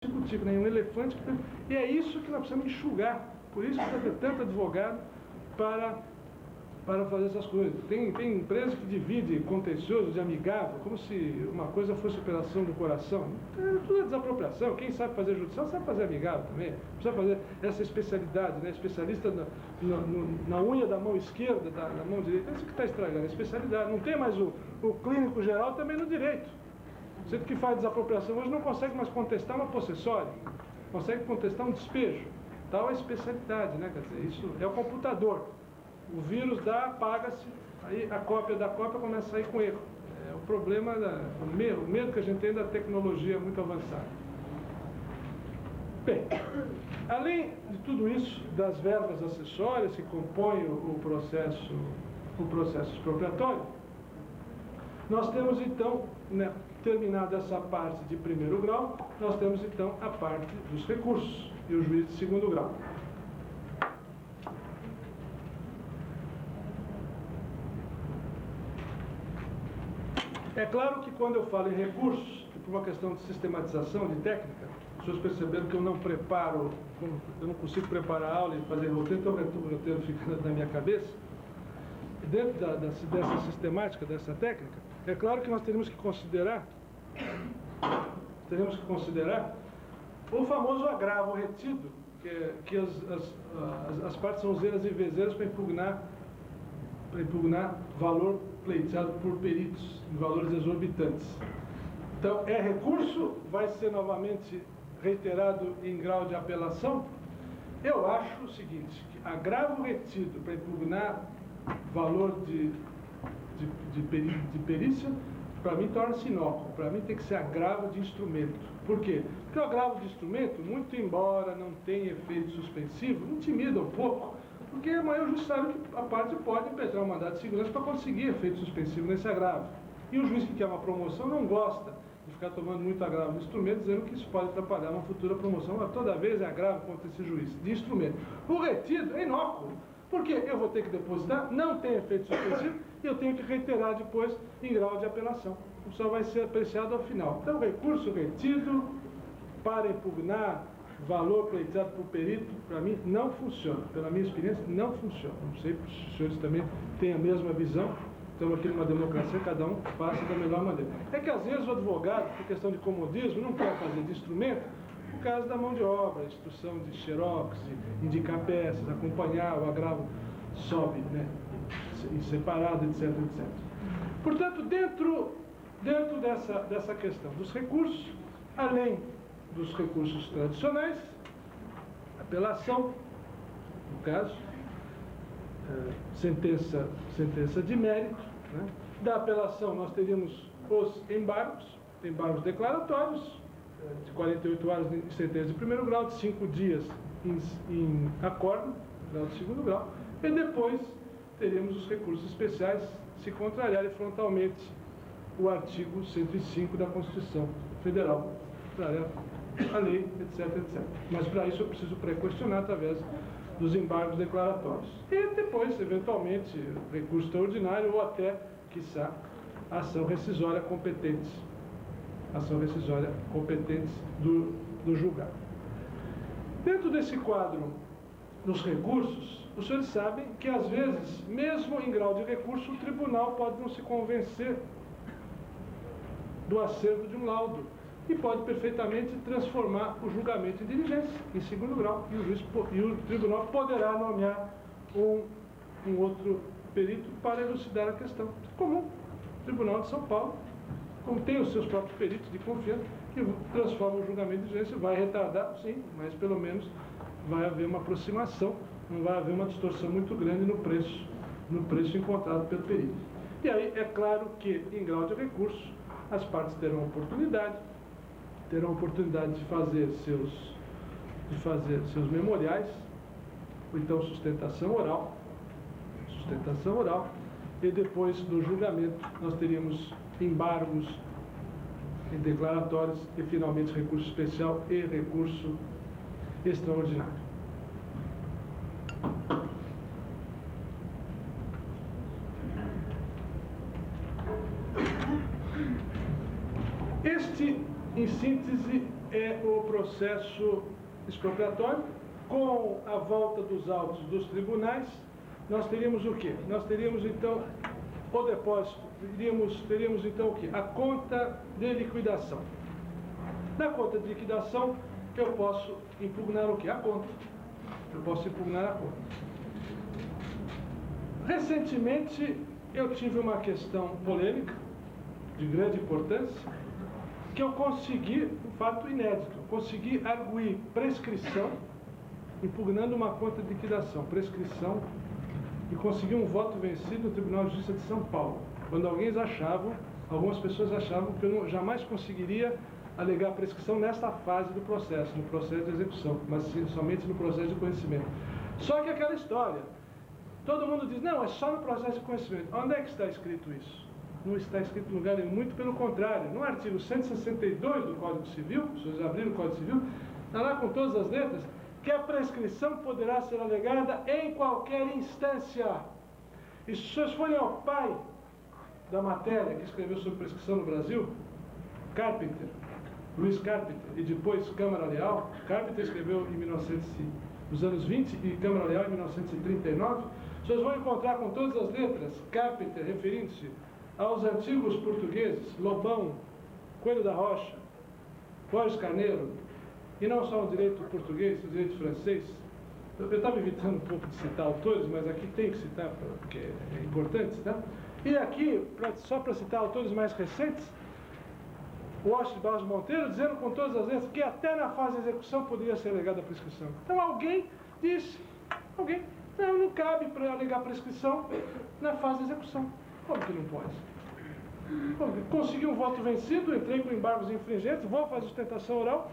tipo, né? Um elefante. E é isso que nós precisamos enxugar. Por isso que precisa ter tanto advogado para fazer essas coisas. Tem empresa que divide contencioso de amigável, como se uma coisa fosse operação do coração. Tudo é desapropriação. Quem sabe fazer judicial sabe fazer amigável também. Precisa fazer essa especialidade, né? Especialista na unha da mão esquerda, da mão direita. Isso que está estragando, a especialidade. Não tem mais o clínico geral também no direito. Você que faz desapropriação hoje não consegue mais contestar uma possessória, consegue contestar um despejo. Tal é a especialidade, né? Quer dizer, isso é o computador. O vírus dá, apaga-se, aí a cópia da cópia começa a sair com erro. É o problema, o medo que a gente tem da tecnologia muito avançada. Bem, além de tudo isso, das verbas acessórias que compõem o processo expropriatório, nós temos então, né, terminada essa parte de primeiro grau, nós temos então a parte dos recursos e o juiz de segundo grau. É claro que quando eu falo em recursos, por uma questão de sistematização, de técnica, as pessoas perceberam que eu não preparo, eu não consigo preparar a aula e fazer roteiro, então o roteiro fica na minha cabeça. Dentro dessa sistemática, dessa técnica, é claro que nós teríamos que considerar o famoso agravo retido, que as partes são zeras e vezeiras para impugnar valor pleiteado por peritos em valores exorbitantes. Então, é recurso, vai ser novamente reiterado em grau de apelação. Eu acho o seguinte, que agravo retido para impugnar valor de perícia, para mim torna-se inócuo. Para mim tem que ser agravo de instrumento. Por quê? Porque o agravo de instrumento, muito embora não tenha efeito suspensivo, intimida um pouco, porque amanhã o juiz sabe que a parte pode impetrar um mandado de segurança para conseguir efeito suspensivo nesse agravo. E o juiz que quer uma promoção não gosta de ficar tomando muito agravo de instrumento, dizendo que isso pode atrapalhar uma futura promoção. Mas toda vez é agravo contra esse juiz de instrumento. O retido é inócuo, porque eu vou ter que depositar, não tem efeito suspensivo, e eu tenho que reiterar depois em grau de apelação. Só vai ser apreciado ao final. Então, recurso retido para impugnar valor pleiteado por perito, para mim, não funciona. Pela minha experiência, não funciona. Não sei se os senhores também têm a mesma visão. Estamos aqui numa democracia, cada um faça da melhor maneira. É que, às vezes, o advogado, por questão de comodismo, não quer fazer de instrumento, por causa da mão de obra, instrução de xerox, indicar peças, acompanhar, o agravo sobe, né, em separado, etc, etc. Portanto, dentro dessa questão dos recursos, além dos recursos tradicionais, apelação, no caso, sentença de mérito, né? Da apelação nós teríamos os embargos declaratórios, de 48 horas em sentença de primeiro grau, de 5 dias em acordo, grau de segundo grau, e depois teríamos os recursos especiais se contrariarem frontalmente o artigo 105 da Constituição Federal, a lei, etc, etc. Mas para isso eu preciso pré-questionar através dos embargos declaratórios. E depois, eventualmente, recurso extraordinário ou até, quiçá, ação rescisória competente. Ação rescisória competente do julgado. Dentro desse quadro dos recursos, os senhores sabem que, às vezes, mesmo em grau de recurso, o tribunal pode não se convencer do acervo de um laudo e pode perfeitamente transformar o julgamento em diligência, em segundo grau, e o tribunal poderá nomear um outro perito para elucidar a questão. Comum. O Tribunal de São Paulo, como tem os seus próprios peritos de confiança, que transforma o julgamento em diligência, vai retardar, sim, mas pelo menos vai haver uma aproximação, não vai haver uma distorção muito grande no preço encontrado pelo perito. E aí, é claro que, em grau de recurso, as partes terão oportunidade de fazer seus memoriais, ou então sustentação oral, e depois do julgamento nós teríamos embargos declaratórios e finalmente recurso especial e recurso extraordinário. Este, em síntese, é o processo processo expropriatório, com a volta dos autos dos tribunais, nós teríamos o quê? Nós teríamos, então, o depósito, teríamos então, o quê? A conta de liquidação. Na conta de liquidação, eu posso impugnar o quê? A conta. Eu posso impugnar a conta. Recentemente, eu tive uma questão polêmica, de grande importância, que eu consegui, um fato inédito, consegui arguir prescrição, impugnando uma conta de liquidação, prescrição, e consegui um voto vencido no Tribunal de Justiça de São Paulo, quando algumas pessoas achavam que eu jamais conseguiria alegar prescrição nesta fase do processo, no processo de execução, mas somente no processo de conhecimento. Só que aquela história, todo mundo diz, não, é só no processo de conhecimento. Onde é que está escrito isso? Não está escrito em lugar nenhum, muito pelo contrário. No artigo 162 do Código Civil, se vocês abrirem o Código Civil, está lá com todas as letras, que a prescrição poderá ser alegada em qualquer instância. E se vocês forem ao pai da matéria que escreveu sobre prescrição no Brasil, Carpenter, Luiz Carpenter, e depois Câmara Leal, Carpenter escreveu nos anos 20 e Câmara Leal em 1939, vocês vão encontrar com todas as letras, Carpenter referindo-se aos antigos portugueses, Lobão, Coelho da Rocha, Borges Carneiro, e não só o direito português, o direito francês. Eu estava evitando um pouco de citar autores, mas aqui tem que citar, porque é importante, tá? E aqui, só para citar autores mais recentes, Washington Barros Monteiro, dizendo com todas as letras que até na fase de execução poderia ser alegada a prescrição. Então alguém disse, não cabe para alegar prescrição na fase de execução. Como que não pode? Consegui um voto vencido, entrei com embargos infringentes, vou fazer sustentação oral,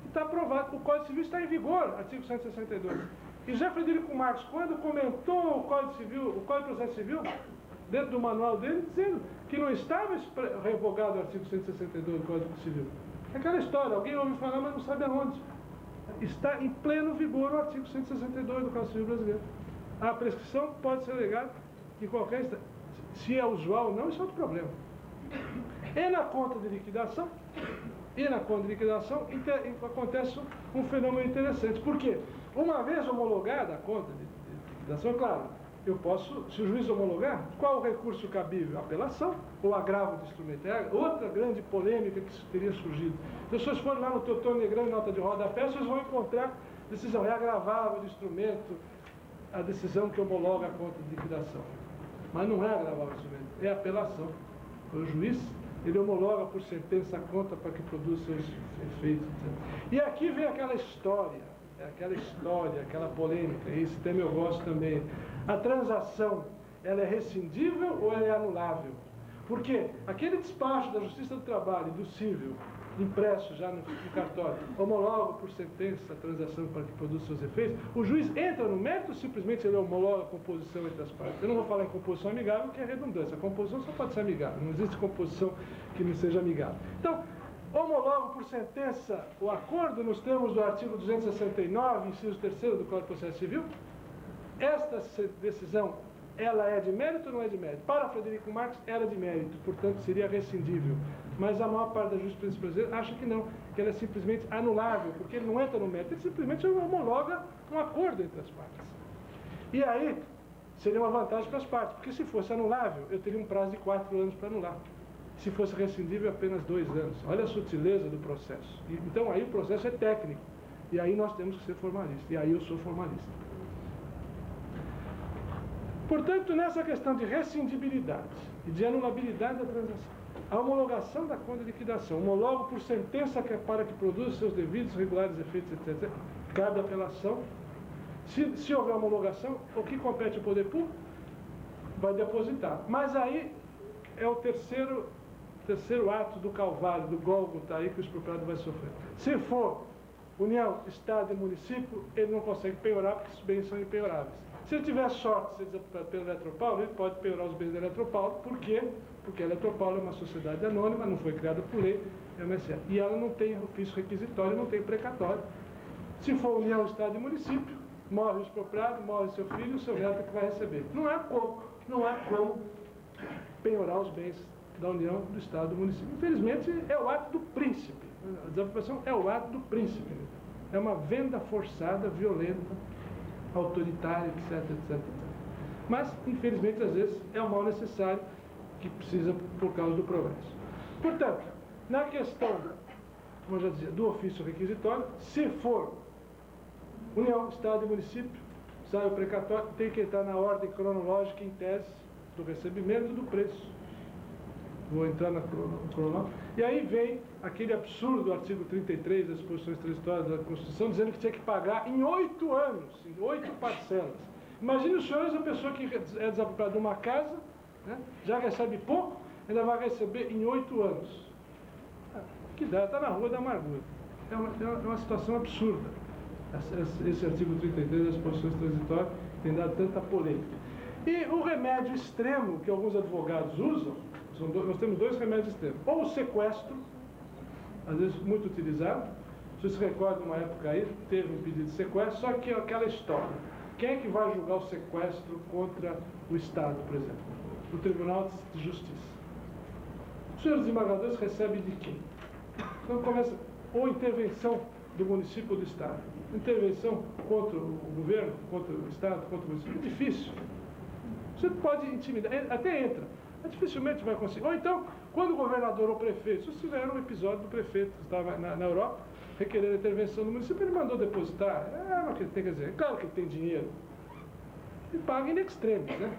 e está aprovado. O Código Civil está em vigor, artigo 162. E José Frederico Marques, quando comentou o Código de Processo Civil, dentro do manual dele, dizendo que não estava revogado o artigo 162 do Código Civil. Aquela história, alguém ouve falar, mas não sabe aonde. Está em pleno vigor o artigo 162 do Código Civil brasileiro. A prescrição pode ser alegada em qualquer instante. Se é usual ou não, isso é outro problema. E na conta de liquidação, acontece um fenômeno interessante. Por quê? Uma vez homologada a conta de liquidação, claro, eu posso, se o juiz homologar, qual o recurso cabível? Apelação ou agravo de instrumento? É outra grande polêmica que teria surgido. Se vocês forem lá no Teotônio Negrão, nota de rodapé, vocês vão encontrar decisão, é agravável de instrumento a decisão que homologa a conta de liquidação. Mas não é agravável de instrumento, é apelação. O juiz, ele homologa por sentença a conta para que produza seus efeitos, etc. E aqui vem aquela história, aquela polêmica, e esse tema eu gosto também. A transação, ela é rescindível ou ela é anulável? Porque aquele despacho da Justiça do Trabalho e do Cível, impresso já no cartório, homologa por sentença a transação para que produza seus efeitos, o juiz entra no mérito ou simplesmente ele homologa a composição entre as partes? Eu não vou falar em composição amigável, que é redundância. A composição só pode ser amigável, não existe composição que não seja amigável. Então, homologo por sentença o acordo nos termos do artigo 269, inciso 3º do Código de Processo Civil. Esta decisão, ela é de mérito ou não é de mérito? Para Frederico Marques, era de mérito, portanto seria rescindível. Mas a maior parte da jurisprudência brasileira acha que não, que ela é simplesmente anulável, porque ele não entra no mérito, ele simplesmente homologa um acordo entre as partes. E aí, seria uma vantagem para as partes, porque se fosse anulável, eu teria um prazo de 4 anos para anular. Se fosse rescindível, apenas 2 anos. Olha a sutileza do processo. Então aí o processo é técnico, e aí nós temos que ser formalistas, e aí eu sou formalista. Portanto, nessa questão de rescindibilidade e de anulabilidade da transação, a homologação da conta de liquidação, homologo por sentença para que produza seus devidos, regulares efeitos, etc., cabe apelação. Se houver homologação, o que compete ao poder público? Vai depositar. Mas aí é o terceiro ato do calvário, do Gólgota aí que o expropriado vai sofrer. Se for União, Estado e município, ele não consegue penhorar porque os bens são impenhoráveis. Se ele tiver sorte de ser pela Eletropaulo, ele pode penhorar os bens da Eletropaulo. Por quê? Porque a Eletropaulo é uma sociedade anônima, não foi criada por lei, é uma SE. E ela não tem ofício requisitório, não tem precatório. Se for União, Estado e município, morre o expropriado, morre seu filho, o seu neto que vai receber. Não há como penhorar os bens da União, do Estado e do município. Infelizmente, é o ato do príncipe. A desapropriação é o ato do príncipe. É uma venda forçada, violenta, autoritária, etc, etc, etc. Mas, infelizmente, às vezes, é um mal necessário que precisa por causa do progresso. Portanto, na questão, como eu já dizia, do ofício requisitório, se for União, Estado e município, sai o precatório, tem que entrar na ordem cronológica, em tese, do recebimento do preço. Vou entrar na cronológica. E aí vem aquele absurdo do artigo 33 das disposições transitórias da Constituição, dizendo que tinha que pagar em 8 anos, em 8 parcelas. Imagine os senhores, a pessoa que é desapropriada de uma casa, né, já recebe pouco, ainda vai receber em 8 anos. Que dá, está na rua da amargura. É uma situação absurda. Esse artigo 33 das disposições transitórias tem dado tanta polêmica. E o remédio extremo que alguns advogados usam, nós temos 2 remédios extremos. Ou o sequestro, às vezes muito utilizado. Você se recorda, uma época aí, teve um pedido de sequestro, só que aquela história. Quem é que vai julgar o sequestro contra o Estado, por exemplo? O Tribunal de Justiça. Os senhores desembargadores recebem de quem? Então começa, ou intervenção do município ou do Estado. Intervenção contra o governo, contra o Estado, contra o município. É difícil. Você pode intimidar, até entra, mas dificilmente vai conseguir. Ou então, quando o governador ou o prefeito, se tiver um episódio do prefeito que estava na Europa, requerendo a intervenção do município, ele mandou depositar. Quer dizer, claro que ele tem dinheiro. Ele paga in extremis, né?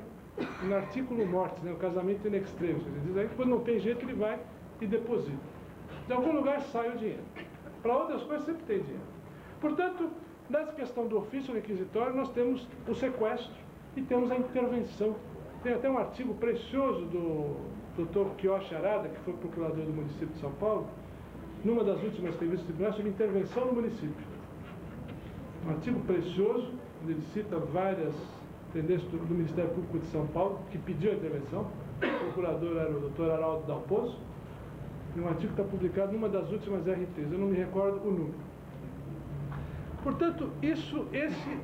No artículo mortis, né? O casamento in extremis. Ele diz aí que quando não tem jeito, ele vai e deposita. De algum lugar sai o dinheiro. Para outras coisas sempre tem dinheiro. Portanto, nessa questão do ofício requisitório, nós temos o sequestro e temos a intervenção. Tem até um artigo precioso do Dr. Kiyoshi Arada, que foi procurador do município de São Paulo, numa das últimas revistas tribunais, sobre intervenção no município. Um artigo precioso, onde ele cita várias tendências do Ministério Público de São Paulo, que pediu a intervenção. O procurador era o Dr. Araldo Dalpozo. E um artigo que está publicado numa das últimas RTs, eu não me recordo o número. Portanto, esse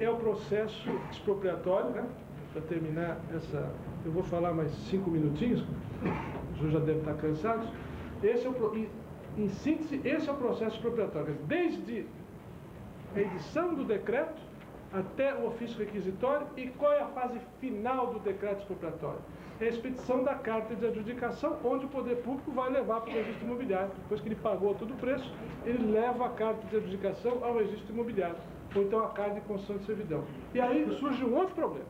é o processo expropriatório, né? Para terminar essa... Eu vou falar mais 5 minutinhos, os senhores já devem estar cansados. Em síntese, esse é o processo expropriatório. Desde a edição do decreto até o ofício requisitório. E qual é a fase final do decreto expropriatório? É a expedição da carta de adjudicação, onde o poder público vai levar para o registro imobiliário. Depois que ele pagou todo o preço, ele leva a carta de adjudicação ao registro imobiliário, ou então a carta de concessão de servidão. E aí surge um outro problema.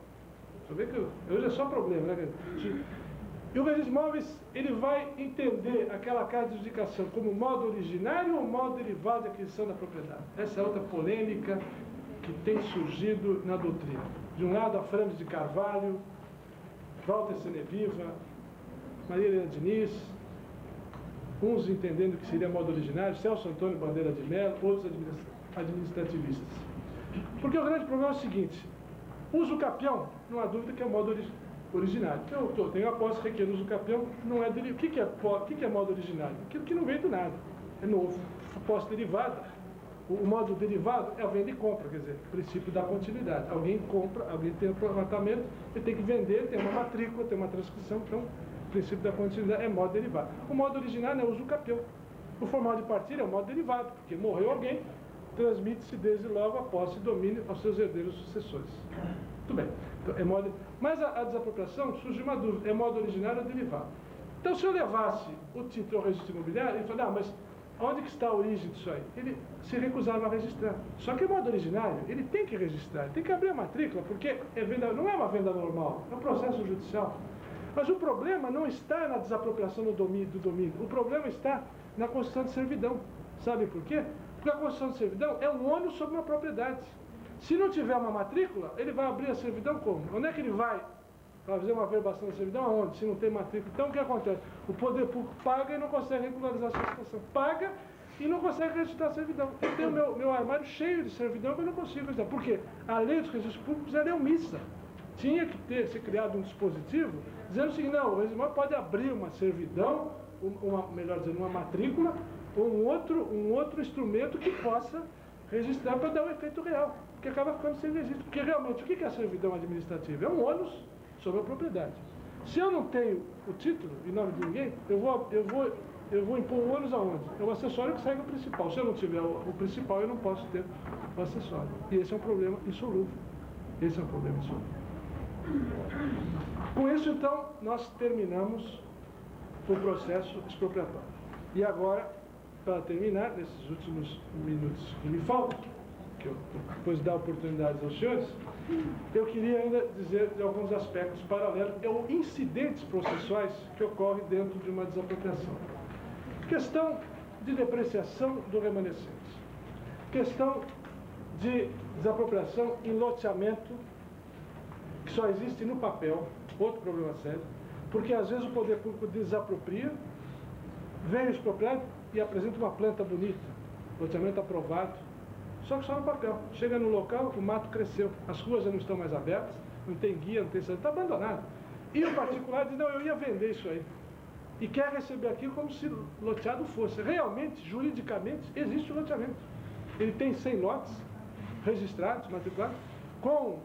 Você vê que hoje é só problema, né? E o registro de imóveis, ele vai entender aquela carta de adjudicação como modo originário ou modo derivado de aquisição da propriedade. Essa é outra polêmica que tem surgido na doutrina. De um lado, a Frames de Carvalho, Walter Seneviva, Maria Helena Diniz, uns entendendo que seria modo originário, Celso Antônio Bandeira de Mello, outros administrativistas. Porque o grande problema é o seguinte: uso capião, não há dúvida que é o modo originário. Eu tenho a posse, requer uso capião, não é derivado. O que é modo originário? Aquilo que não veio do nada, é novo. Posse derivada. O modo derivado é a venda e compra, quer dizer, o princípio da continuidade. Alguém compra, alguém tem um apartamento, ele tem que vender, tem uma matrícula, tem uma transcrição, então o princípio da continuidade é modo derivado. O modo originário é o uso capião. O formal de partilha é o modo derivado, porque morreu alguém, transmite-se desde logo a posse e domínio aos seus herdeiros sucessores. Muito bem. Então, mas a desapropriação surge uma dúvida, é modo originário ou derivado? Então, se eu levasse o título ao registro imobiliário, ele fala, mas onde que está a origem disso aí? Ele se recusava a registrar. Só que o modo originário, ele tem que registrar, ele tem que abrir a matrícula, porque não é uma venda normal, é um processo judicial. Mas o problema não está na desapropriação do domínio, o problema está na construção de servidão. Sabe por quê? Porque a construção de servidão é um ônus sobre uma propriedade. Se não tiver uma matrícula, ele vai abrir a servidão como? Onde é que ele vai fazer uma averbação da servidão? Aonde? Se não tem matrícula. Então o que acontece? O poder público paga e não consegue regularizar a sua situação. Paga e não consegue registrar a servidão. Eu tenho meu armário cheio de servidão que eu não consigo registrar. Por quê? A lei dos registros públicos é omissa. Tinha que ser criado um dispositivo dizendo o seguinte: não, o registro pode abrir uma servidão, melhor dizendo, uma matrícula, ou um outro instrumento que possa registrar para dar o efeito real, porque acaba ficando sem registro. Porque realmente, o que é a servidão administrativa? É um ônus sobre a propriedade. Se eu não tenho o título, em nome de ninguém, eu vou eu vou impor o ônus aonde? É o acessório que segue o principal. Se eu não tiver o principal, eu não posso ter o acessório. E esse é um problema insolúvel. Esse é um problema insolúvel. Com isso, então, nós terminamos o processo expropriatório. E agora, para terminar, nesses últimos minutos que me faltam, que eu depois dar oportunidades aos senhores, eu queria ainda dizer de alguns aspectos paralelos, ou incidentes processuais que ocorrem dentro de uma desapropriação. Questão de depreciação do remanescente. Questão de desapropriação em loteamento, que só existe no papel, outro problema sério, porque às vezes o poder público desapropria, vem o expropriado e apresenta uma planta bonita, loteamento aprovado, só que só no papel. Chega no local, o mato cresceu, as ruas já não estão mais abertas, não tem guia, não tem saída, está abandonado. E o particular diz, não, eu ia vender isso aí. E quer receber aquilo como se loteado fosse. Realmente, juridicamente, existe o loteamento. Ele tem 100 lotes registrados, matriculados, com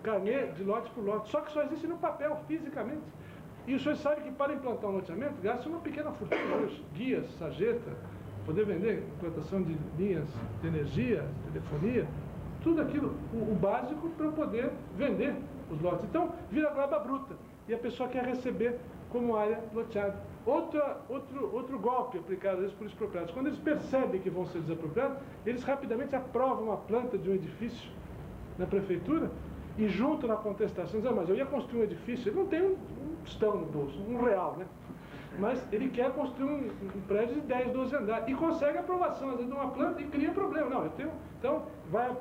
carnê de lote por lote. Só que só existe no papel, fisicamente. E os senhores sabem que para implantar um loteamento, gasta uma pequena fortuna hoje. Guias, sarjeta, poder vender implantação de linhas de energia, telefonia, tudo aquilo, o básico para poder vender os lotes. Então, vira gleba bruta. E a pessoa quer receber como área loteada. Outro golpe aplicado às vezes por expropriados. Quando eles percebem que vão ser desapropriados, eles rapidamente aprovam a planta de um edifício na prefeitura e junto na contestação dizem, mas eu ia construir um edifício, ele não tem um tostão no bolso, um real, né? Mas ele quer construir um prédio de 10, 12 andares e consegue aprovação, às vezes, de uma planta e cria problema. Não, eu tenho... Então, vai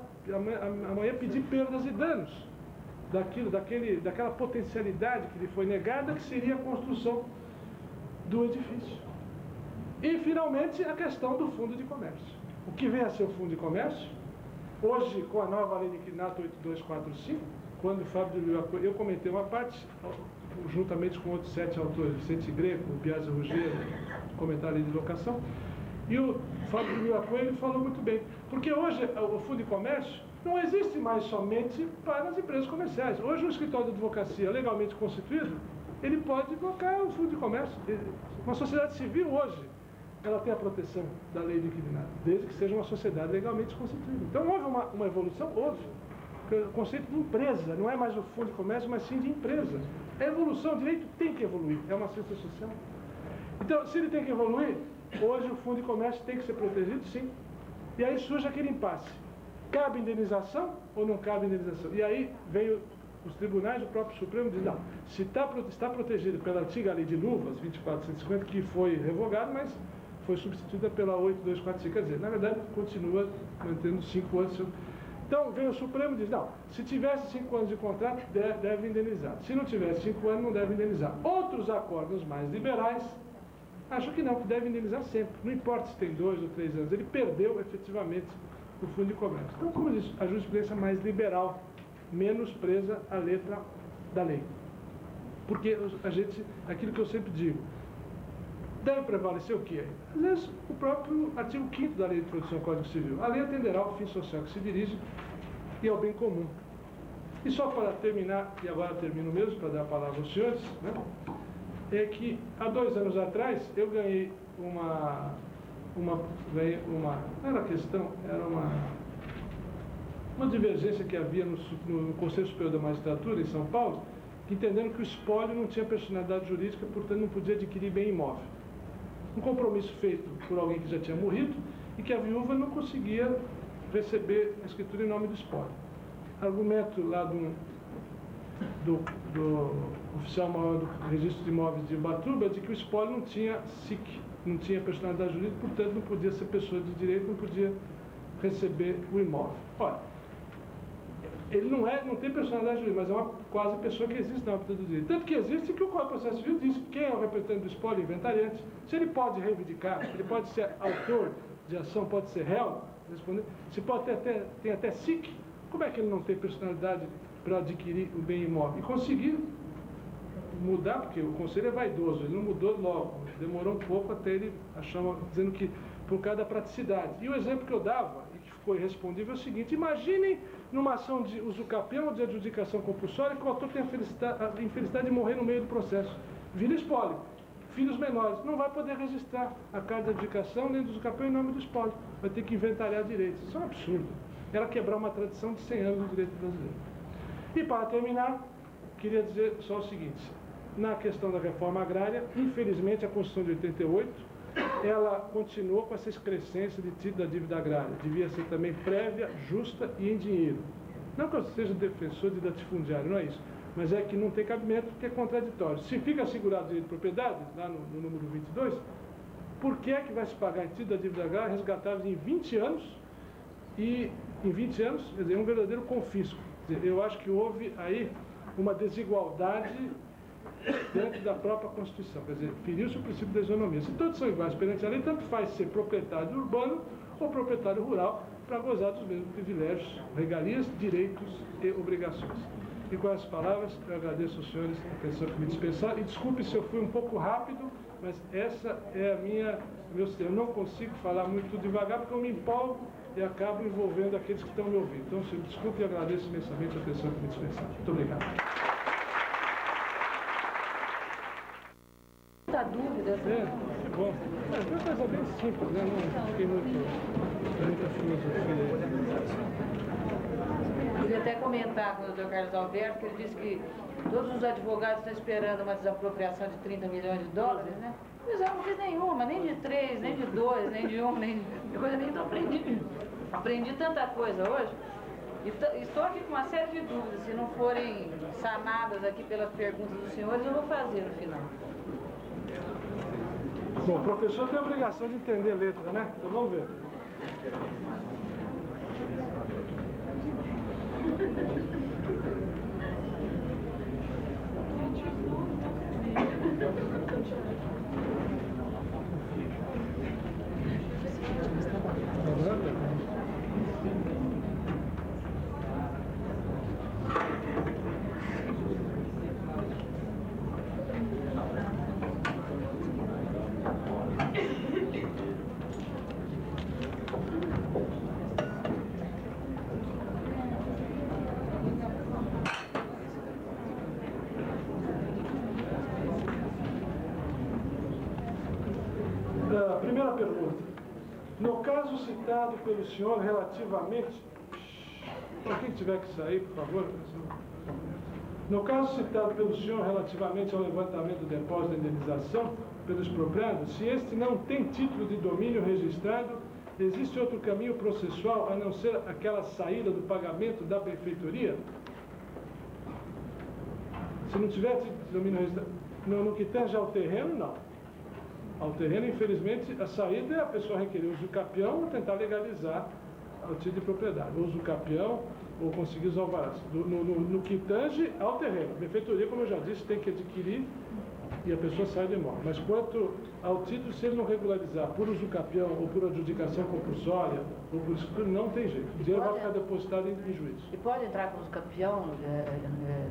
amanhã pedir perdas e danos daquela potencialidade que lhe foi negada, que seria a construção do edifício. E, finalmente, a questão do fundo de comércio. O que vem a ser o fundo de comércio? Hoje, com a nova lei de inquilinato 8245, quando o Fábio de Luiz Coelho, eu comentei uma parte, juntamente com outros 7 autores, Vicente Greco, Piazza Ruggiero, comentário ali de locação, e o Fábio de Luiz Coelho falou muito bem, porque hoje o fundo de comércio não existe mais somente para as empresas comerciais. Hoje o escritório de advocacia legalmente constituído, ele pode bloquear o fundo de comércio. Uma sociedade civil hoje, ela tem a proteção da lei de inquilinato, desde que seja uma sociedade legalmente constituída. Então houve uma evolução, houve. O conceito de empresa, não é mais o fundo de comércio, mas sim de empresa. A evolução, o direito tem que evoluir, é uma ciência social. Então, se ele tem que evoluir, hoje o fundo de comércio tem que ser protegido, sim. E aí surge aquele impasse. Cabe indenização ou não cabe indenização? E aí veio os tribunais, o próprio Supremo diz, não, se está protegido pela antiga lei de luvas, 24.150, que foi revogada, mas foi substituída pela 8.245, quer dizer, na verdade, continua mantendo 5 anos. Então, vem o Supremo e diz, não, se tivesse 5 anos de contrato, deve indenizar. Se não tivesse 5 anos, não deve indenizar. Outros acordos mais liberais acham que não, que deve indenizar sempre. Não importa se tem 2 ou 3 anos, ele perdeu efetivamente o fundo de comércio. Então, como eu disse, a jurisprudência mais liberal, menos presa à letra da lei. Porque aquilo que eu sempre digo, deve prevalecer o quê? Às vezes, o próprio artigo 5º da Lei de Introdução ao Código Civil. A lei atenderá ao fim social que se dirige e ao bem comum. E só para terminar, e agora termino mesmo, para dar a palavra aos senhores, né, é que há 2 anos atrás eu ganhei não era questão, era uma divergência que havia no Conselho Superior da Magistratura, em São Paulo, entendendo que o espólio não tinha personalidade jurídica, portanto não podia adquirir bem imóvel. Um compromisso feito por alguém que já tinha morrido e que a viúva não conseguia receber a escritura em nome do espólio. Argumento lá do oficial maior do Registro de Imóveis de Ubatuba de que o espólio não tinha SIC, não tinha personalidade jurídica, portanto não podia ser pessoa de direito, não podia receber o imóvel. Olha, ele não tem personalidade jurídica, mas é uma quase pessoa que existe na órbita do direito. Tanto que existe que o Código de Processo Civil diz quem é o representante do espólio, inventariante. Se ele pode reivindicar, ele pode ser autor de ação, pode ser réu, responder. Se pode ter tem até SIC, como é que ele não tem personalidade para adquirir o bem imóvel? E conseguir mudar, porque o conselho é vaidoso, ele não mudou logo, demorou um pouco até ele achar, dizendo que por causa da praticidade. E o exemplo que eu dava, e que ficou irrespondível, é o seguinte: imaginem numa ação de usucapião ou de adjudicação compulsória que o autor tem a infelicidade de morrer no meio do processo. Vira espólio. filhos menores. Não vai poder registrar a carta de adjudicação nem do usucapião em nome do espólio. Vai ter que inventariar direitos. Isso é um absurdo. Era quebrar uma tradição de 100 anos do direito brasileiro. E para terminar, queria dizer só o seguinte. Na questão da reforma agrária, infelizmente a Constituição de 88, ela continuou com essa excrescência de título da dívida agrária. Devia ser também prévia, justa e em dinheiro. Não que eu seja defensor de latifundiário, não é isso. Mas é que não tem cabimento porque é contraditório. Se fica assegurado o direito de propriedade, lá no número 22, por que é que vai se pagar em título da dívida agrária resgatável em 20 anos? E em 20 anos, quer dizer, é um verdadeiro confisco. Quer dizer, eu acho que houve aí uma desigualdade dentro da própria Constituição. Quer dizer, feriu-se o princípio da isonomia. Se todos são iguais perante a lei, tanto faz ser proprietário urbano ou proprietário rural para gozar dos mesmos privilégios, regalias, direitos e obrigações. E com essas palavras, eu agradeço aos senhores a atenção que me dispensaram. E desculpe se eu fui um pouco rápido, mas essa é meu sistema. Eu não consigo falar muito devagar porque eu me empolgo e acabo envolvendo aqueles que estão me ouvindo. Então, senhor, desculpe e agradeço imensamente a atenção que me dispensaram. Muito obrigado. Muita dúvida. Que bom. É uma coisa bem simples, né? Não fiquei muita filosofia. Queria até comentar com o Dr. Carlos Alberto, que ele disse que todos os advogados estão esperando uma desapropriação de 30 milhões de dólares, né? Pois eu não fiz nenhuma, nem de 3, nem de 2, nem de 1, nem de coisa nenhuma. Aprendi tanta coisa hoje. E estou aqui com uma série de dúvidas. Se não forem sanadas aqui pelas perguntas dos senhores, eu vou fazer no final. Bom, o professor tem a obrigação de entender letra, né? Então vamos ver. Primeira pergunta. No caso citado pelo senhor relativamente... Para quem tiver que sair, por favor. No caso citado pelo senhor relativamente ao levantamento do depósito de indenização pelo expropriado, se este não tem título de domínio registrado, existe outro caminho processual a não ser aquela saída do pagamento da benfeitoria? Se não tiver título de domínio registrado, no que tange ao terreno, não. Ao terreno, infelizmente, a saída é a pessoa requerer o usucapião ou tentar legalizar o título de propriedade. Ou usucapião ou conseguir os alvarás. No que tange ao terreno. A benfeitoria, como eu já disse, tem que adquirir e a pessoa sai do imóvel. Mas quanto ao título, se ele não regularizar por usucapião ou por adjudicação compulsória ou por escritura, não tem jeito. O dinheiro vai ficar depositado em juízo. E pode entrar com o usucapião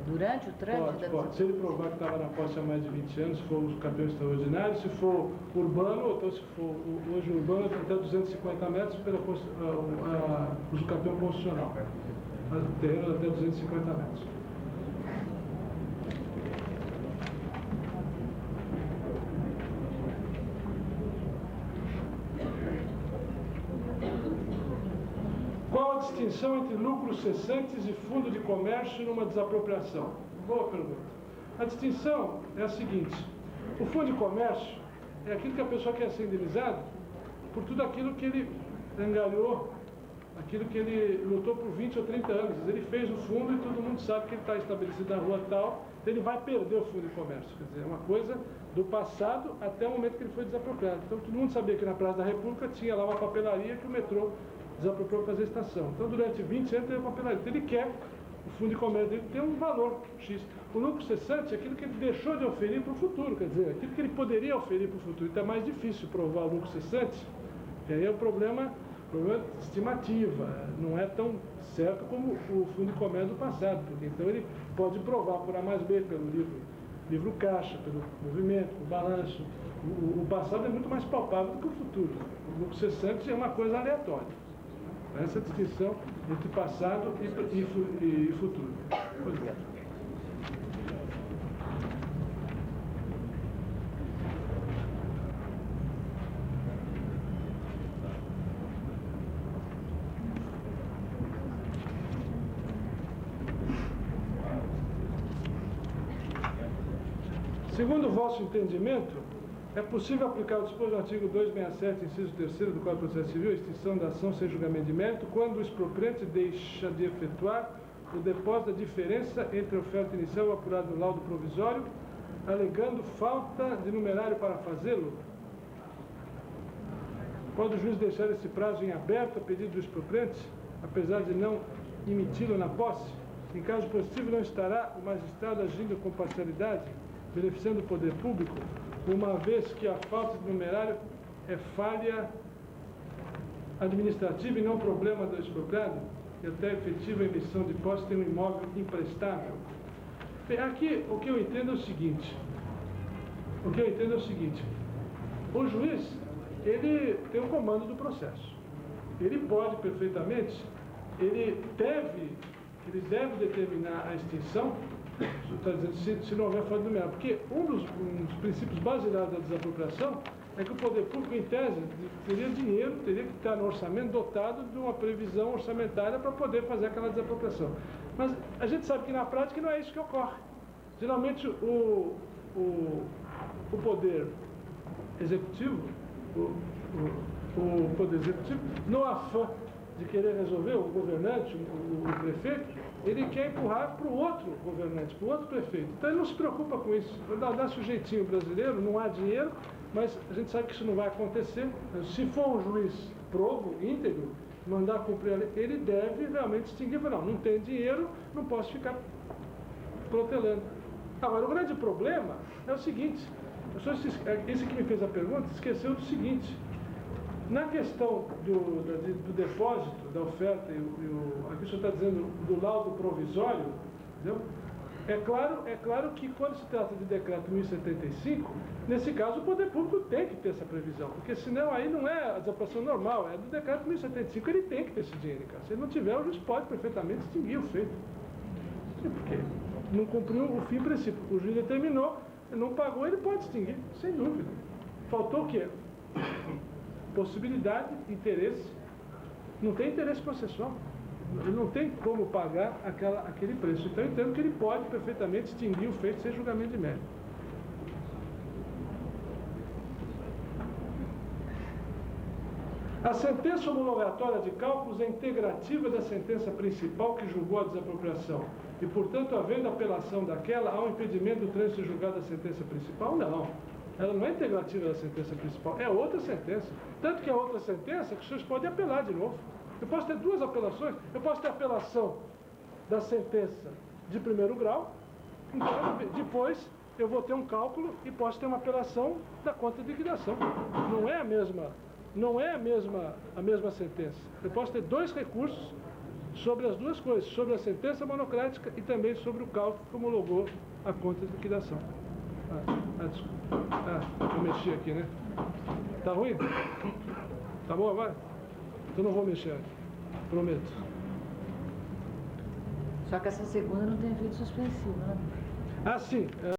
durante o trânsito? Pode. Se ele provar que estava na posse há mais de 20 anos, se for usucapião extraordinário, se for urbano, ou então se for hoje urbano, até 250 metros pela usucapião constitucional. O terreno até 250 metros. Qual a distinção entre lucros cessantes e fundo de comércio numa desapropriação? Boa pergunta. A distinção é a seguinte: o fundo de comércio é aquilo que a pessoa quer ser indenizada por tudo aquilo que ele angariou, aquilo que ele lutou por 20 ou 30 anos. Ele fez o fundo e todo mundo sabe que ele está estabelecido na rua tal, então ele vai perder o fundo de comércio. Quer dizer, é uma coisa do passado até o momento que ele foi desapropriado. Então todo mundo sabia que na Praça da República tinha lá uma papelaria que o metrô desapropriou para fazer estação. Então durante 20 anos teve uma papelaria. Então ele quer, o fundo de comércio dele tem um valor X. O lucro cessante é aquilo que ele deixou de oferir para o futuro, quer dizer, aquilo que ele poderia oferir para o futuro. Então é mais difícil provar o lucro cessante, que aí é o problema de estimativa, não é tão certo como o fundo de comércio do passado, porque então ele pode provar por A mais B, pelo livro caixa, pelo movimento, pelo balanço. O passado é muito mais palpável do que o futuro. O lucro cessante é uma coisa aleatória. Essa é a distinção entre passado e futuro. Pois é. Segundo o vosso entendimento, é possível aplicar o disposto do artigo 267, inciso 3º do Código de Processo Civil, a extinção da ação sem julgamento de mérito, quando o expropriante deixa de efetuar o depósito da diferença entre a oferta inicial e o apurado no laudo provisório, alegando falta de numerário para fazê-lo? Pode o juiz deixar esse prazo em aberto a pedido do expropriante, apesar de não emiti-lo na posse? Em caso positivo, não estará o magistrado agindo com parcialidade, beneficiando o poder público, uma vez que a falta de numerário é falha administrativa e não problema do expropriado, e até a efetiva emissão de posse tem um imóvel imprestável? Bem, aqui o que eu entendo é o seguinte, o juiz, ele tem o comando do processo, ele pode perfeitamente, ele deve determinar a extinção, está dizendo, se não houver falta numerária, porque um dos princípios basilares da desapropriação é que o poder público, em tese, teria dinheiro, teria que estar no orçamento dotado de uma previsão orçamentária para poder fazer aquela desapropriação. Mas a gente sabe que na prática não é isso que ocorre. Geralmente o poder executivo, o poder executivo, no afã de querer resolver, o governante, o prefeito, ele quer empurrar para o outro governante, para o outro prefeito. Então ele não se preocupa com isso. Dá-se o jeitinho brasileiro, não há dinheiro, mas a gente sabe que isso não vai acontecer. Se for um juiz probo, íntegro, mandar cumprir a lei, ele deve realmente extinguir. Não tem dinheiro, não posso ficar protelando. Agora, o grande problema é o seguinte, esse que me fez a pergunta esqueceu do seguinte: na questão do depósito, da oferta, aqui o senhor está dizendo do laudo provisório, entendeu? É claro que quando se trata de decreto 1075, nesse caso o poder público tem que ter essa previsão, porque senão aí não é a desapropriação normal, é do decreto 1075, ele tem que ter esse dinheiro, cara. Se ele não tiver, o juiz pode perfeitamente extinguir o feito. Porque não cumpriu o fim princípio. O juiz determinou, não pagou, ele pode extinguir, sem dúvida. Faltou o quê? Possibilidade, interesse. Não tem interesse processual. Ele não tem como pagar aquele preço. Então eu entendo que ele pode perfeitamente extinguir o feito sem julgamento de mérito. A sentença homologatória de cálculos é integrativa da sentença principal que julgou a desapropriação e, portanto, havendo apelação daquela, há um impedimento do trânsito julgado da sentença principal? Não. Ela não é integrativa da sentença principal, é outra sentença. Tanto que é outra sentença que os senhores podem apelar de novo. Eu posso ter duas apelações. Eu posso ter apelação da sentença de primeiro grau, então depois eu vou ter um cálculo e posso ter uma apelação da conta de liquidação. Não é a mesma sentença. Eu posso ter dois recursos sobre as duas coisas, sobre a sentença monocrática e também sobre o cálculo que homologou a conta de liquidação. Desculpa. Eu mexi aqui, né? Tá ruim? Tá bom agora? Então não vou mexer, prometo. Só que essa segunda não tem efeito suspensivo, né? Sim.